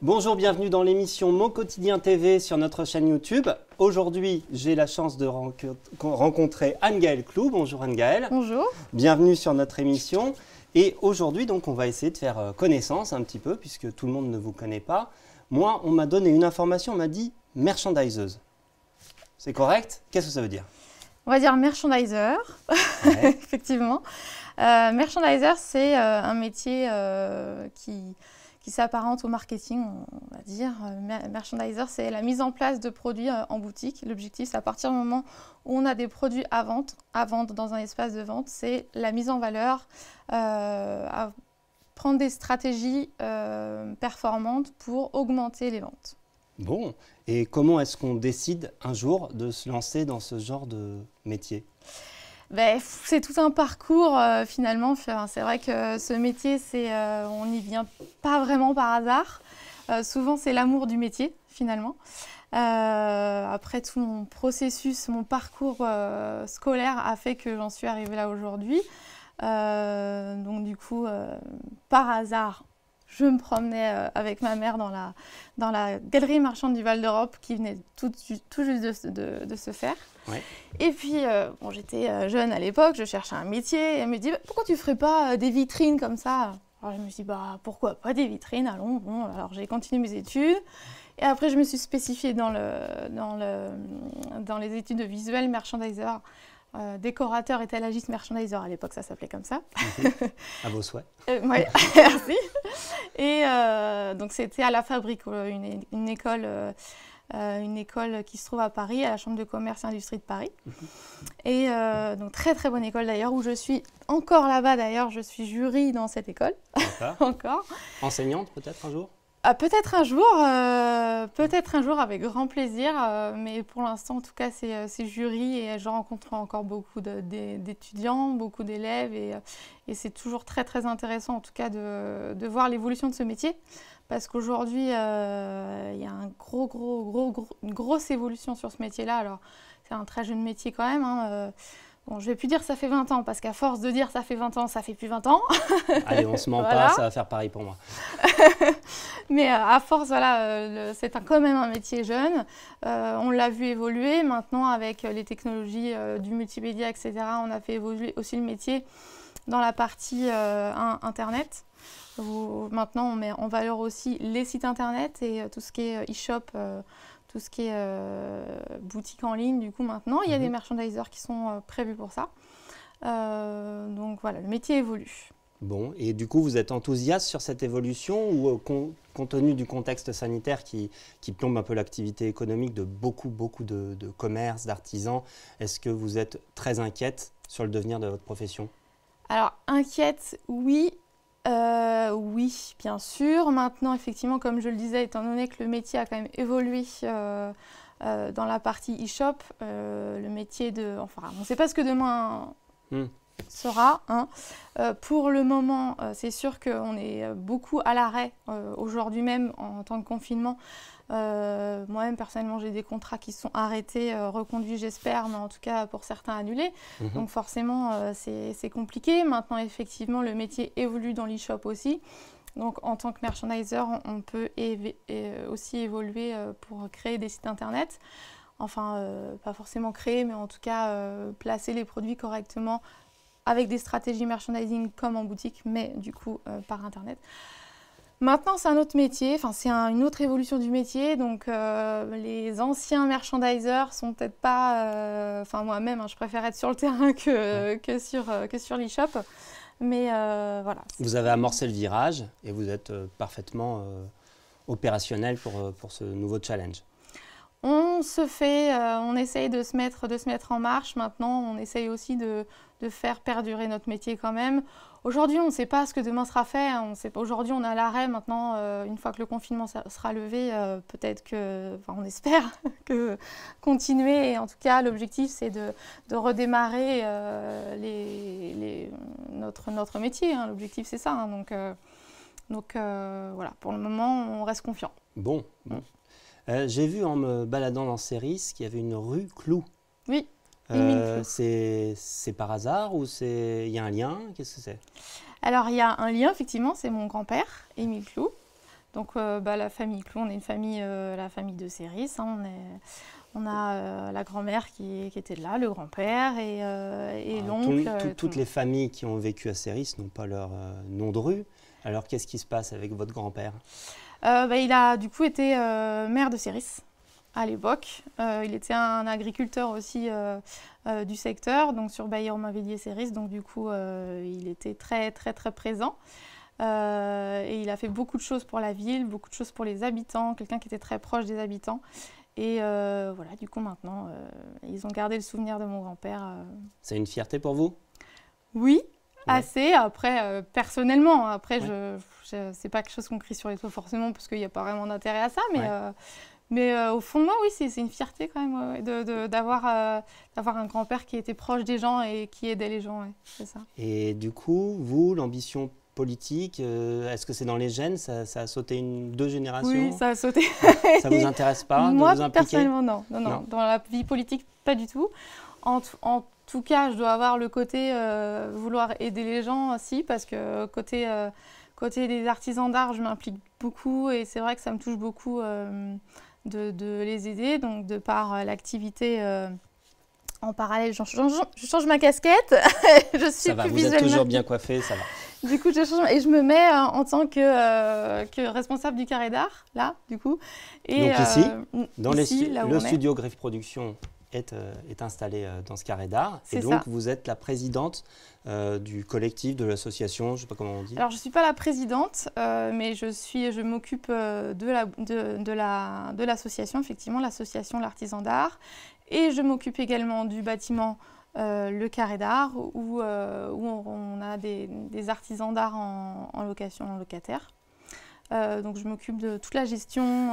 Bonjour, bienvenue dans l'émission Mon Quotidien TV sur notre chaîne YouTube. Aujourd'hui, j'ai la chance de rencontrer Anne-Gaëlle Clou. Bonjour Anne-Gaëlle. Bonjour. Bienvenue sur notre émission. Et aujourd'hui, donc, on va essayer de faire connaissance un petit peu, puisque tout le monde ne vous connaît pas. Moi, on m'a donné une information, on m'a dit merchandiseuse. C'est correct? Qu'est-ce que ça veut dire? On va dire merchandiser, Ouais. effectivement. Merchandiser, c'est un métier qui s'apparente au marketing, on va dire. Merchandiser, c'est la mise en place de produits en boutique. L'objectif, c'est à partir du moment où on a des produits à vendre dans un espace de vente, c'est la mise en valeur, à prendre des stratégies performantes pour augmenter les ventes. Bon, et comment est-ce qu'on décide un jour de se lancer dans ce genre de métier? Ben, c'est tout un parcours finalement. C'est vrai que ce métier, on n'y vient pas vraiment par hasard. Souvent, c'est l'amour du métier finalement. Après tout mon processus, mon parcours scolaire a fait que j'en suis arrivée là aujourd'hui. Donc du coup, par hasard, je me promenais avec ma mère dans la galerie marchande du Val d'Europe qui venait tout juste de se faire. Ouais. Et puis, bon, j'étais jeune à l'époque, je cherchais un métier. Et elle me dit, pourquoi tu ne ferais pas des vitrines comme ça? Alors, je me suis dit, pourquoi pas des vitrines, allons. Bon, alors j'ai continué mes études. Et après, je me suis spécifiée dans les études de visuel merchandiser. Décorateur étalagiste merchandiser, à l'époque ça s'appelait comme ça. À vos souhaits. Oui, merci. Et donc c'était à la Fabrique, une école qui se trouve à Paris, à la Chambre de commerce et industrie de Paris. Et donc très très bonne école d'ailleurs, où je suis encore là-bas d'ailleurs, je suis jury dans cette école. Encore. Enseignante peut-être un jour? Peut-être un jour avec grand plaisir, mais pour l'instant en tout cas c'est jury et je rencontre encore beaucoup d'étudiants, beaucoup d'élèves et c'est toujours très très intéressant en tout cas de voir l'évolution de ce métier parce qu'aujourd'hui il y a une grosse évolution sur ce métier-là. Alors c'est un très jeune métier quand même, hein, bon, je ne vais plus dire ça fait 20 ans, parce qu'à force de dire ça fait 20 ans, ça fait plus 20 ans. Allez, on se ment Voilà. pas, ça va faire pareil pour moi. Mais à force, voilà, c'est quand même un métier jeune. On l'a vu évoluer. Maintenant, avec les technologies du multimédia, etc., on a fait évoluer aussi le métier dans la partie Internet. Où maintenant, on met en valeur aussi les sites Internet et tout ce qui est e-shop, tout ce qui est boutique en ligne. Du coup, maintenant, il y a des merchandisers qui sont prévus pour ça. Donc voilà, le métier évolue. Bon, et du coup, vous êtes enthousiaste sur cette évolution ou compte tenu du contexte sanitaire qui plombe un peu l'activité économique de beaucoup de commerces, d'artisans, est-ce que vous êtes très inquiète sur le devenir de votre profession? Alors, inquiète, oui. Oui, bien sûr. Maintenant, effectivement, comme je le disais, étant donné que le métier a quand même évolué dans la partie e-shop, le métier enfin, on ne sait pas ce que demain sera. Hein. Pour le moment, c'est sûr qu'on est beaucoup à l'arrêt aujourd'hui même en temps de confinement. Moi-même, personnellement, j'ai des contrats qui sont arrêtés, reconduits, j'espère, mais en tout cas pour certains annulés. Donc forcément, c'est compliqué. Maintenant, effectivement, le métier évolue dans l'e-shop aussi. Donc en tant que merchandiser, on peut aussi évoluer pour créer des sites internet. Enfin, pas forcément créer, mais en tout cas placer les produits correctement avec des stratégies merchandising comme en boutique, mais du coup par internet. Maintenant, c'est un autre métier, enfin, c'est une autre évolution du métier, donc les anciens merchandisers sont peut-être pas... Enfin, moi-même, hein, je préfère être sur le terrain que sur l'e-shop, mais voilà. Vous avez amorcé le virage et vous êtes parfaitement opérationnel pour ce nouveau challenge. On essaye de se mettre en marche. Maintenant, on essaye aussi de faire perdurer notre métier quand même. Aujourd'hui, on ne sait pas ce que demain sera fait. Aujourd'hui, on est à l'arrêt. Maintenant, une fois que le confinement sera levé, peut-être que, enfin, on espère que continuer. Et en tout cas, l'objectif, c'est de redémarrer notre métier. Hein. L'objectif, c'est ça. Hein. Donc voilà, pour le moment, on reste confiant. Bon. J'ai vu en me baladant dans Céris qu'il y avait une rue Clou. Oui. C'est par hasard ou il y a un lien? Qu'est-ce que c'est? Alors, il y a un lien, effectivement, c'est mon grand-père, Émile Clou, Donc la famille Clou, on est une famille, la famille de Céris. Hein, on a la grand-mère qui était là, le grand-père et l'oncle. Toutes les familles qui ont vécu à Céris n'ont pas leur nom de rue. Alors qu'est-ce qui se passe avec votre grand-père? Il a du coup été maire de Céris à l'époque. Il était un agriculteur aussi du secteur, donc sur Bailly-Romainvilliers-Céris. Donc du coup, il était très très très présent. Et il a fait beaucoup de choses pour la ville, beaucoup de choses pour les habitants, quelqu'un qui était très proche des habitants. Et voilà, du coup maintenant, ils ont gardé le souvenir de mon grand-père. C'est une fierté pour vous? Oui, ouais. Assez. Après, personnellement, après, c'est pas quelque chose qu'on crie sur les toits forcément, parce qu'il n'y a pas vraiment d'intérêt à ça, mais au fond de moi, oui, c'est une fierté quand même d'avoir un grand-père qui était proche des gens et qui aidait les gens, c'est ça. Et du coup, vous, l'ambition politique, est-ce que c'est dans les gènes? Ça a sauté 2 générations? Oui, ça a sauté. Ça vous intéresse pas de moi, vous impliquer? Personnellement, non. Dans la vie politique, pas du tout. En tout cas, je dois avoir le côté vouloir aider les gens aussi, parce que côté des artisans d'art, je m'implique beaucoup et c'est vrai que ça me touche beaucoup de les aider. Donc, de par l'activité en parallèle, je change ma casquette. Je suis ça va, vous êtes toujours bien coiffée, ça va. Du coup, je change et je me mets en tant que responsable du carré d'art, là, du coup. Et, donc ici, dans ici, le studio Griffe Production est installé dans ce carré d'art. Et donc, vous êtes la présidente du collectif, de l'association, je ne sais pas comment on dit. Alors, je ne suis pas la présidente, mais je m'occupe de l'association, effectivement, l'association L'Artisan d'Art. Et je m'occupe également du bâtiment le carré d'art, où on a des artisans d'art en location, en locataire. Donc je m'occupe de toute la gestion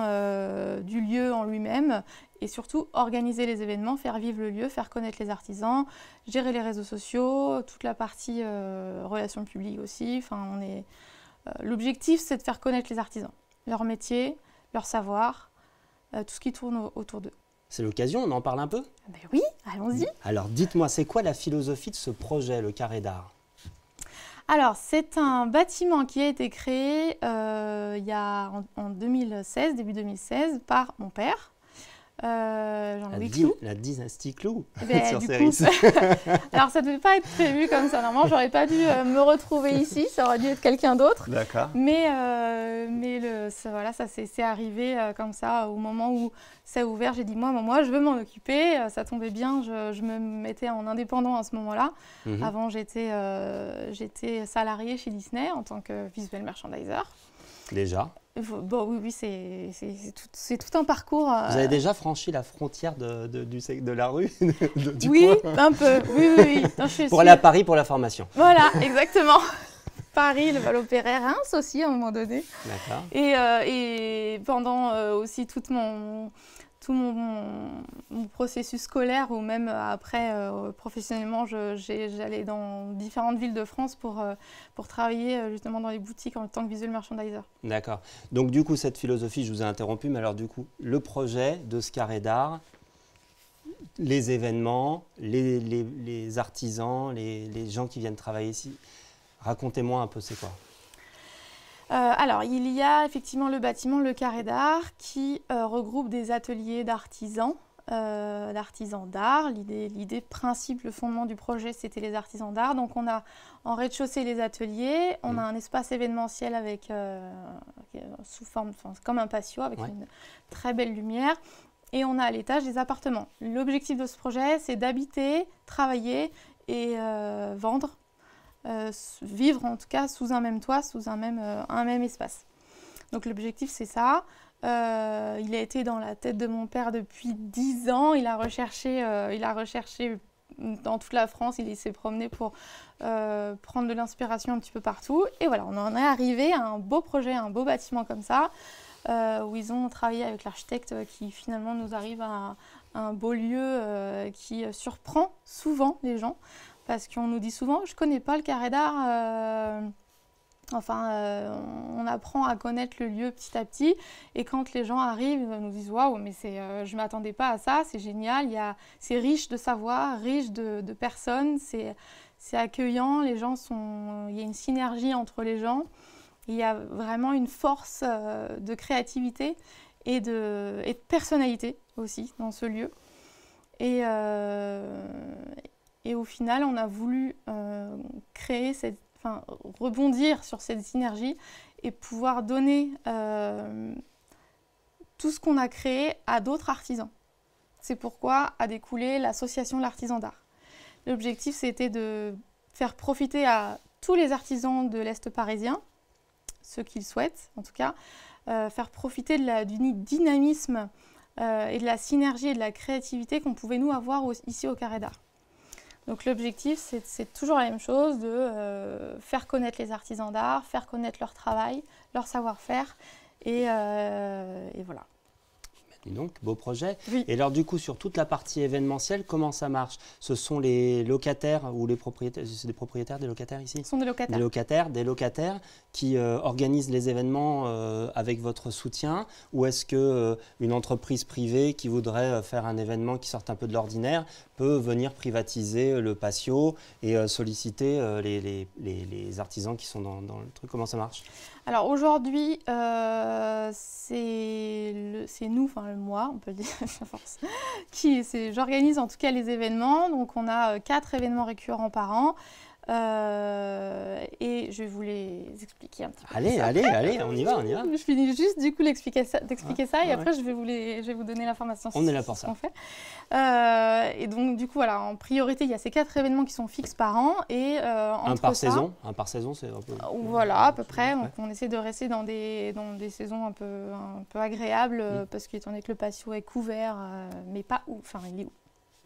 du lieu en lui-même et surtout organiser les événements, faire vivre le lieu, faire connaître les artisans, gérer les réseaux sociaux, toute la partie relations publiques aussi. Enfin, l'objectif, c'est de faire connaître les artisans, leur métier, leur savoir, tout ce qui tourne autour d'eux. C'est l'occasion, on en parle un peu? Ben oui, allons-y. Alors dites-moi, c'est quoi la philosophie de ce projet, le carré d'art? Alors, c'est un bâtiment qui a été créé en 2016, début 2016, par mon père, Jean-Louis Clou. La dynastie Clou sur Céris. Alors, ça ne devait pas être prévu comme ça. Normalement, je n'aurais pas dû me retrouver ici. Ça aurait dû être quelqu'un d'autre. D'accord. Mais ça c'est arrivé comme ça. Au moment où ça a ouvert, j'ai dit, moi, je veux m'en occuper. Ça tombait bien. Je me mettais en indépendant à ce moment-là. Avant, j'étais salariée chez Disney en tant que visual merchandiser. Déjà? Bon, oui, c'est tout un parcours. Vous avez déjà franchi la frontière de la rue Oui, un peu. Oui. Non, pour aller à Paris pour la formation. Voilà, exactement. Paris, le Val-Opéra, Reims aussi à un moment donné. D'accord. Et pendant aussi tout mon processus scolaire ou même après professionnellement, j'allais dans différentes villes de France pour travailler justement dans les boutiques en tant que visual merchandiser. D'accord. Donc du coup, cette philosophie, je vous ai interrompu, mais alors du coup, le projet de ce carré d'art, les événements, les artisans, les gens qui viennent travailler ici, racontez-moi un peu c'est quoi? Alors, il y a effectivement le bâtiment, le carré d'art, qui regroupe des ateliers d'artisans d'art. L'idée principe, le fondement du projet, c'était les artisans d'art. Donc, on a en rez-de-chaussée les ateliers, on a un espace événementiel avec, sous forme, comme un patio, avec une très belle lumière. Et on a à l'étage des appartements. L'objectif de ce projet, c'est d'habiter, travailler et vendre. Vivre en tout cas sous un même toit, sous un même espace. Donc l'objectif c'est ça. Il a été dans la tête de mon père depuis 10 ans. Il a recherché dans toute la France. Il s'est promené pour prendre de l'inspiration un petit peu partout. Et voilà, on en est arrivé à un beau projet, un beau bâtiment comme ça, où ils ont travaillé avec l'architecte qui finalement nous arrive à un beau lieu qui surprend souvent les gens. Parce qu'on nous dit souvent, je ne connais pas le carré d'art. On apprend à connaître le lieu petit à petit. Et quand les gens arrivent, ils nous disent, waouh, mais je ne m'attendais pas à ça, c'est génial. C'est riche de savoir, riche de personnes, c'est accueillant. Il y a une synergie entre les gens. il y a vraiment une force de créativité et de personnalité aussi dans ce lieu. Et au final, on a voulu rebondir sur cette synergie et pouvoir donner tout ce qu'on a créé à d'autres artisans. C'est pourquoi a découlé l'association L'Artisan d'Art. L'objectif, c'était de faire profiter à tous les artisans de l'Est parisien, ceux qui le souhaitent en tout cas, faire profiter du dynamisme et de la synergie et de la créativité qu'on pouvait nous avoir ici au Carré d'Art. Donc l'objectif, c'est toujours la même chose, de faire connaître les artisans d'art, faire connaître leur travail, leur savoir-faire, et voilà. Et donc, beau projet. Oui. Et alors, du coup, sur toute la partie événementielle, comment ça marche? Ce sont les locataires ou les propriétaires, c'est des propriétaires, des locataires ici? Ce sont des locataires. Des locataires qui organisent les événements avec votre soutien, ou est-ce qu'une entreprise privée qui voudrait faire un événement qui sorte un peu de l'ordinaire peut venir privatiser le patio et solliciter les artisans qui sont dans le truc? Comment ça marche? Alors aujourd'hui, c'est nous, enfin moi, on peut le dire à force, j'organise en tout cas les événements. Donc on a 4 événements récurrents par an. Et je vais vous les expliquer un petit peu. Allez, on y va. Je finis juste du coup d'expliquer ça et après je vais vous donner l'information. On est là pour ça. Qu'on fait. Et donc du coup voilà, en priorité il y a ces 4 événements qui sont fixes par an et un par saison, c'est un peu. Voilà, à peu près. Donc, on essaie de rester dans des saisons un peu agréables parce qu'étant donné que le patio est couvert, mais pas où, enfin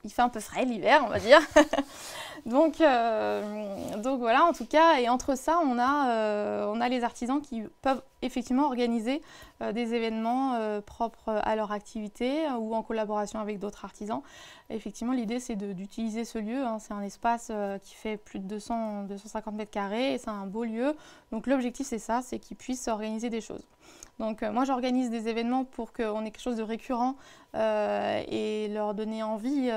il fait un peu frais l'hiver, on va dire. donc voilà, en tout cas, et entre ça, on a les artisans qui peuvent effectivement organiser des événements propres à leur activité ou en collaboration avec d'autres artisans. Et effectivement, l'idée, c'est d'utiliser ce lieu. Hein. C'est un espace qui fait plus de 250 mètres carrés et c'est un beau lieu. Donc l'objectif, c'est ça, c'est qu'ils puissent organiser des choses. Donc moi, j'organise des événements pour qu'on ait quelque chose de récurrent et leur donner envie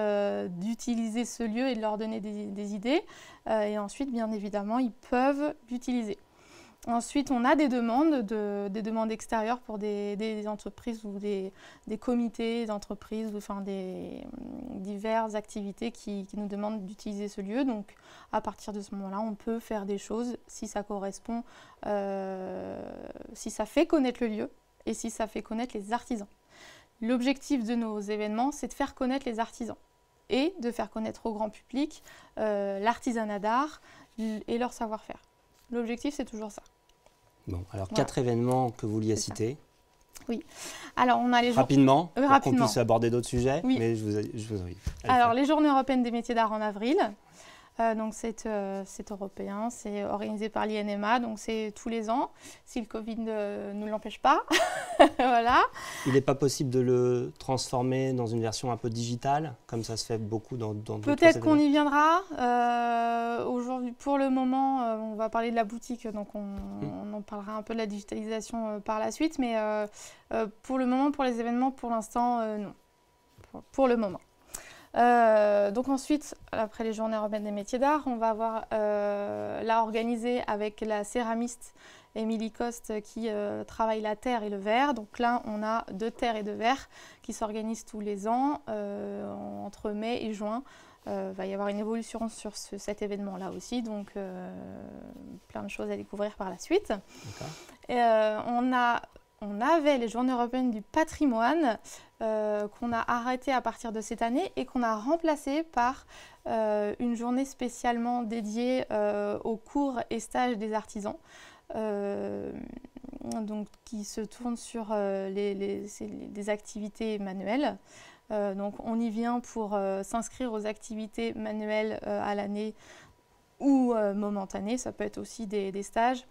d'utiliser ce lieu et de leur donner des idées. Et ensuite, bien évidemment, ils peuvent l'utiliser. Ensuite, on a des demandes extérieures pour des entreprises ou des comités d'entreprises, enfin des diverses activités qui nous demandent d'utiliser ce lieu. Donc, à partir de ce moment-là, on peut faire des choses si ça correspond, si ça fait connaître le lieu et si ça fait connaître les artisans. L'objectif de nos événements, c'est de faire connaître les artisans et de faire connaître au grand public l'artisanat d'art et leur savoir-faire. L'objectif, c'est toujours ça. Bon, alors 4 événements que vous vouliez citer. Oui. Alors, on a les rapidement, pour qu'on puisse aborder d'autres sujets. Oui. Mais je vous invite. Alors, les Journées européennes des métiers d'art en avril. Donc, c'est européen, c'est organisé par l'INMA, donc c'est tous les ans, si le Covid ne nous l'empêche pas. Voilà. Il n'est pas possible de le transformer dans une version un peu digitale, comme ça se fait beaucoup dans d'autres événements? Peut-être qu'on y viendra. Aujourd'hui, pour le moment, on va parler de la boutique, donc on en parlera un peu de la digitalisation par la suite, mais pour le moment, pour les événements, pour l'instant, non. Pour le moment. Donc ensuite, après les Journées européennes des métiers d'art, on va avoir là organisé avec la céramiste Émilie Coste qui travaille la terre et le verre. Donc là, on a 2 terres et 2 verres qui s'organisent tous les ans entre mai et juin. Va y avoir une évolution sur cet événement-là aussi, donc plein de choses à découvrir par la suite. On avait les Journées européennes du patrimoine qu'on a arrêté à partir de cette année et qu'on a remplacé par une journée spécialement dédiée aux cours et stages des artisans. Donc, qui se tourne sur des activités manuelles. Donc on y vient pour s'inscrire aux activités manuelles à l'année ou momentanées. Ça peut être aussi des stages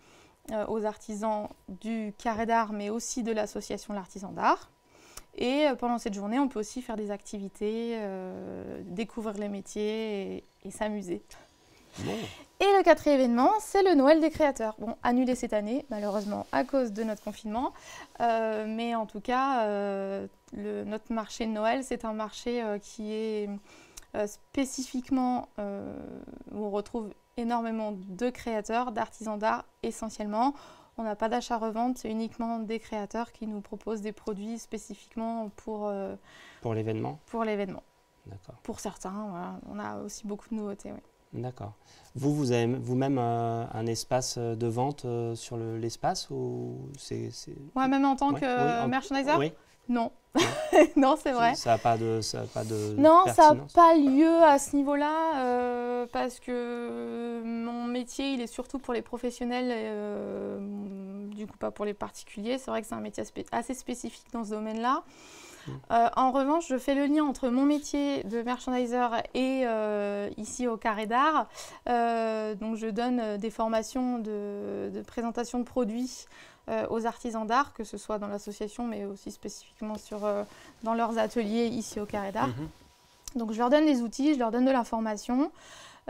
aux artisans du Carré d'Art, mais aussi de l'association L'Artisan d'Art. Et pendant cette journée, on peut aussi faire des activités, découvrir les métiers et s'amuser. Bon. Et le 4e événement, c'est le Noël des créateurs. Bon, annulé cette année, malheureusement, à cause de notre confinement. Mais en tout cas, notre marché de Noël, c'est un marché qui est spécifiquement, où on retrouve énormément de créateurs, d'artisans d'art essentiellement. On n'a pas d'achat-revente, c'est uniquement des créateurs qui nous proposent des produits spécifiquement pour l'événement. Pour l'événement. D'accord. Pour certains, voilà. On a aussi beaucoup de nouveautés. Oui. D'accord. Vous avez vous-même un espace de vente sur l'espace ou c'est... Moi, même en tant que merchandiser? Oui. Non. Non, c'est vrai. Ça n'a pas de non, pertinence. ça n'a pas lieu à ce niveau-là parce que mon métier, il est surtout pour les professionnels, du coup pas pour les particuliers. C'est vrai que c'est un métier assez spécifique dans ce domaine-là. En revanche, je fais le lien entre mon métier de merchandiser et ici au Carré d'Art. Donc, je donne des formations de présentation de produits aux artisans d'art, que ce soit dans l'association, mais aussi spécifiquement dans leurs ateliers ici au Carré d'Art. Donc, je leur donne des outils, je leur donne de l'information.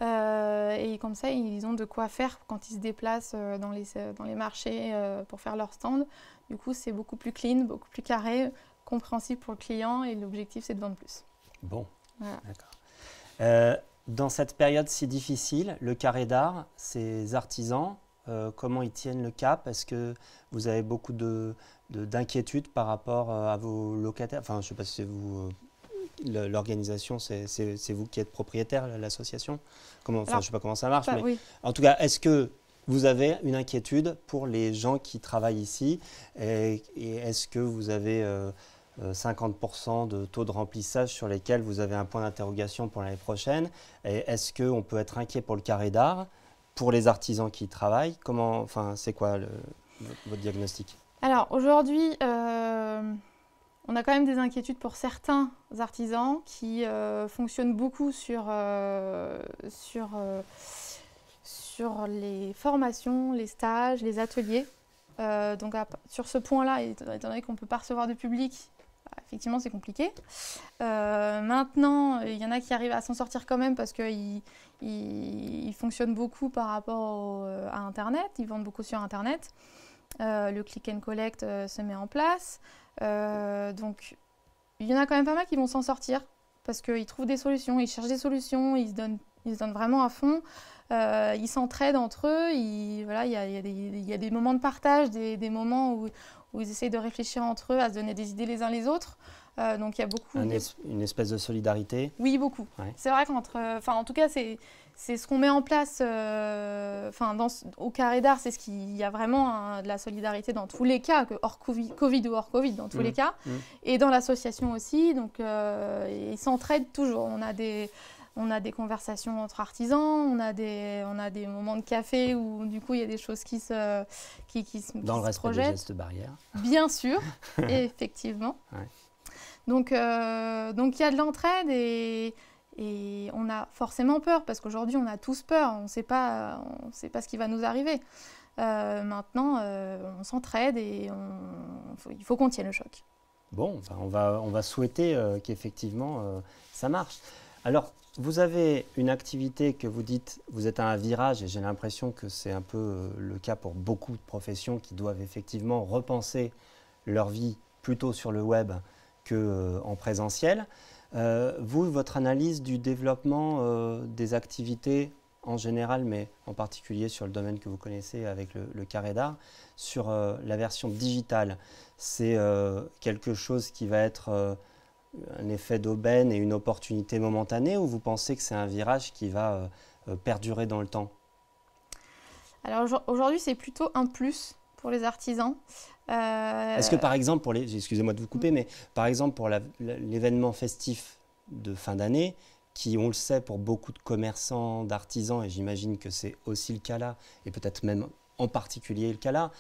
Et comme ça, ils ont de quoi faire quand ils se déplacent dans les marchés pour faire leur stand. Du coup, c'est beaucoup plus clean, beaucoup plus carré, compréhensible pour le client et l'objectif, c'est de vendre plus. Bon, voilà. D'accord. Dans cette période si difficile, le Carré d'Art, ces artisans, comment ils tiennent le cap? Est-ce que vous avez beaucoup d'inquiétudes par rapport à vos locataires? Enfin, je ne sais pas si c'est vous, l'organisation, c'est vous qui êtes propriétaire, l'association? Je ne sais pas comment ça marche, mais oui. En tout cas, est-ce que vous avez une inquiétude pour les gens qui travaillent ici et est-ce que vous avez 50% de taux de remplissage sur lesquels vous avez un point d'interrogation pour l'année prochaine? Et est-ce qu'on peut être inquiet pour le Carré d'Art, pour les artisans qui y travaillent? C'est quoi votre diagnostic? Alors aujourd'hui, on a quand même des inquiétudes pour certains artisans qui fonctionnent beaucoup sur les formations, les stages, les ateliers. Donc sur ce point-là, étant donné qu'on ne peut pas recevoir de public, effectivement c'est compliqué. Maintenant, il y en a qui arrivent à s'en sortir quand même parce qu'ils fonctionnent beaucoup par rapport à Internet, ils vendent beaucoup sur Internet. Le click and collect se met en place. Donc il y en a quand même pas mal qui vont s'en sortir parce qu'ils trouvent des solutions, ils cherchent des solutions, ils se donnent vraiment à fond. Ils s'entraident entre eux, il y a des moments de partage, des moments où ils essayent de réfléchir entre eux, à se donner des idées les uns les autres. Donc il y a beaucoup... Une espèce de solidarité? Oui, beaucoup. Ouais. C'est vrai en tout cas, c'est ce qu'on met en place au Carré d'Art, c'est il y a vraiment de la solidarité dans tous les cas, hors Covid ou hors Covid, dans tous les cas. Et dans l'association aussi, donc ils s'entraident toujours. On a des conversations entre artisans, on a des moments de café où du coup il y a des choses qui se dans le respect des gestes barrières. Bien sûr, effectivement. Ouais. Donc il y a de l'entraide et on a forcément peur parce qu'aujourd'hui on a tous peur, on ne sait pas ce qui va nous arriver. Maintenant on s'entraide et il faut qu'on tienne le choc. Bon, on va souhaiter qu'effectivement ça marche. Alors, vous avez une activité que vous dites, vous êtes à un virage, et j'ai l'impression que c'est un peu le cas pour beaucoup de professions qui doivent effectivement repenser leur vie plutôt sur le web qu'en présentiel. Votre analyse du développement des activités en général, mais en particulier sur le domaine que vous connaissez avec le Carré d'Art, sur la version digitale, c'est quelque chose qui va être... un effet d'aubaine et une opportunité momentanée, ou vous pensez que c'est un virage qui va perdurer dans le temps? Alors aujourd'hui, c'est plutôt un plus pour les artisans. Est-ce que par exemple, excusez-moi de vous couper, mais par exemple pour l'événement festif de fin d'année, qui on le sait pour beaucoup de commerçants, d'artisans, et j'imagine que c'est aussi le cas là, et peut-être même en particulier le cas là,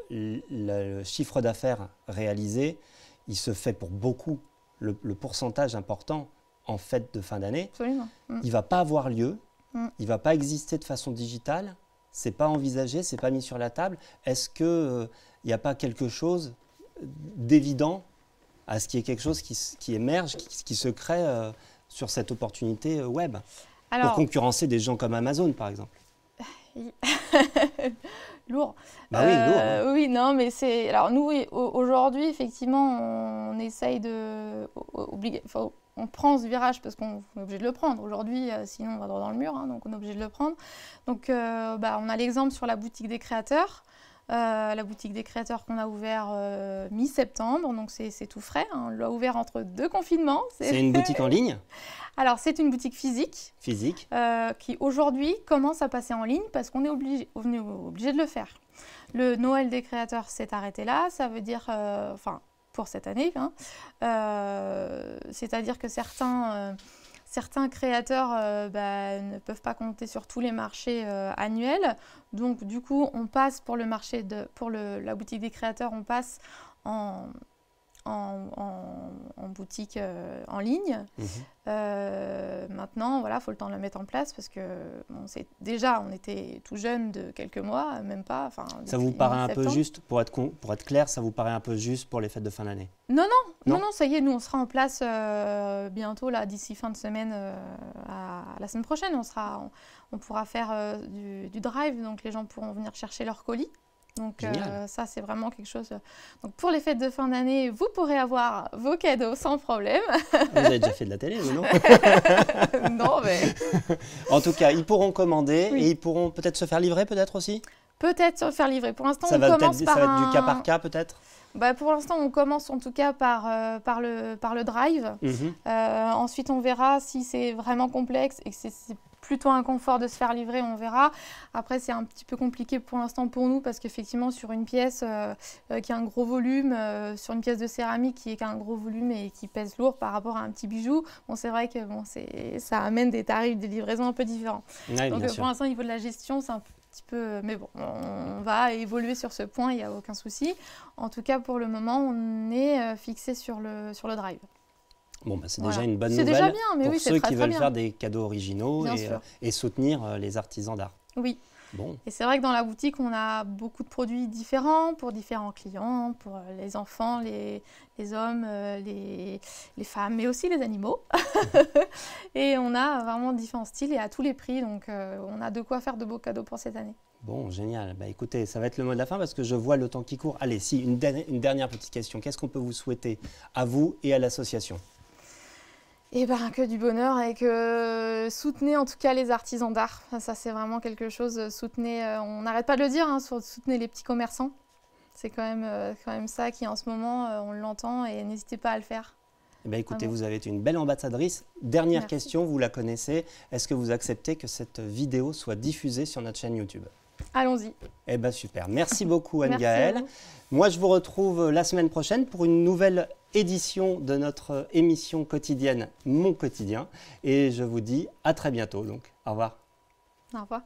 le chiffre d'affaires réalisé, il se fait pour beaucoup. Le pourcentage important en fête de fin d'année, il ne va pas avoir lieu, il ne va pas exister de façon digitale, ce n'est pas envisagé, ce n'est pas mis sur la table. Est-ce qu'il n'y a pas quelque chose d'évident à ce qu'il y ait quelque chose qui émerge, qui se crée sur cette opportunité web, pour concurrencer des gens comme Amazon, par exemple? Lourd. Bah oui, lourd. Hein. Oui, non, mais c'est... Alors nous, aujourd'hui, effectivement, on essaye on prend ce virage parce qu'on est obligé de le prendre. Aujourd'hui, sinon on va droit dans le mur, hein, donc on est obligé de le prendre. Donc on a l'exemple sur la boutique des créateurs. la boutique des créateurs qu'on a ouvert mi-septembre, donc c'est tout frais. Hein. On l'a ouvert entre 2 confinements. C'est une boutique en ligne? Alors, c'est une boutique physique. Physique. Qui aujourd'hui commence à passer en ligne parce qu'on est obligé de le faire. Le Noël des créateurs s'est arrêté là, ça veut dire, pour cette année, hein, c'est-à-dire que certains créateurs ne peuvent pas compter sur tous les marchés annuels. Donc, du coup, on passe pour la boutique des créateurs, on passe en boutique en ligne. Maintenant, voilà, il faut le temps de la mettre en place parce que on était tout jeune de quelques mois, même pas. Ça vous paraît un peu juste, pour être clair, ça vous paraît un peu juste pour les fêtes de fin d'année? Non, ça y est, nous on sera en place bientôt, là, d'ici fin de semaine à la semaine prochaine. On pourra faire du drive, donc les gens pourront venir chercher leurs colis. Donc ça, c'est vraiment quelque chose. Donc pour les fêtes de fin d'année, vous pourrez avoir vos cadeaux sans problème. Vous avez déjà fait de la télé, ou non? Non, mais... En tout cas, ils pourront commander et ils pourront peut-être se faire livrer, peut-être aussi? Peut-être se faire livrer. Pour l'instant, ça va être du cas par cas, peut-être? Pour l'instant, on commence en tout cas par le drive. Ensuite, on verra si c'est vraiment complexe et que c'est plutôt un confort de se faire livrer, on verra. Après, c'est un petit peu compliqué pour l'instant pour nous parce qu'effectivement, sur une pièce qui a un gros volume, sur une pièce de céramique qui a un gros volume et qui pèse lourd par rapport à un petit bijou, c'est vrai que ça amène des tarifs de livraison un peu différents. Ouais, donc pour l'instant, au niveau de la gestion, c'est un petit peu... Mais bon, on va évoluer sur ce point, il n'y a aucun souci. En tout cas, pour le moment, on est fixé sur le drive. Bon, c'est déjà une bonne nouvelle déjà bien, mais pour oui, ceux qui veulent bien. faire des cadeaux originaux et soutenir les artisans d'art. Oui. Bon. Et c'est vrai que dans la boutique, on a beaucoup de produits différents pour différents clients, pour les enfants, les hommes, les femmes, mais aussi les animaux. Et on a vraiment différents styles et à tous les prix, donc on a de quoi faire de beaux cadeaux pour cette année. Bon, génial. Écoutez, ça va être le mot de la fin parce que je vois le temps qui court. Allez, une dernière petite question. Qu'est-ce qu'on peut vous souhaiter à vous et à l'association? Eh bien, que du bonheur et que soutenez en tout cas les artisans d'art. Ça, c'est vraiment quelque chose. Soutenez, on n'arrête pas de le dire, hein, soutenez les petits commerçants. C'est quand même ça qui, en ce moment, on l'entend et n'hésitez pas à le faire. Écoutez, vous avez été une belle ambassadrice. Dernière question, vous la connaissez. Est-ce que vous acceptez que cette vidéo soit diffusée sur notre chaîne YouTube? Allons-y. Super. Merci beaucoup, Anne-Gaëlle. Moi, je vous retrouve la semaine prochaine pour une nouvelle édition de notre émission quotidienne Mon Quotidien. Et je vous dis à très bientôt. Donc, au revoir. Au revoir.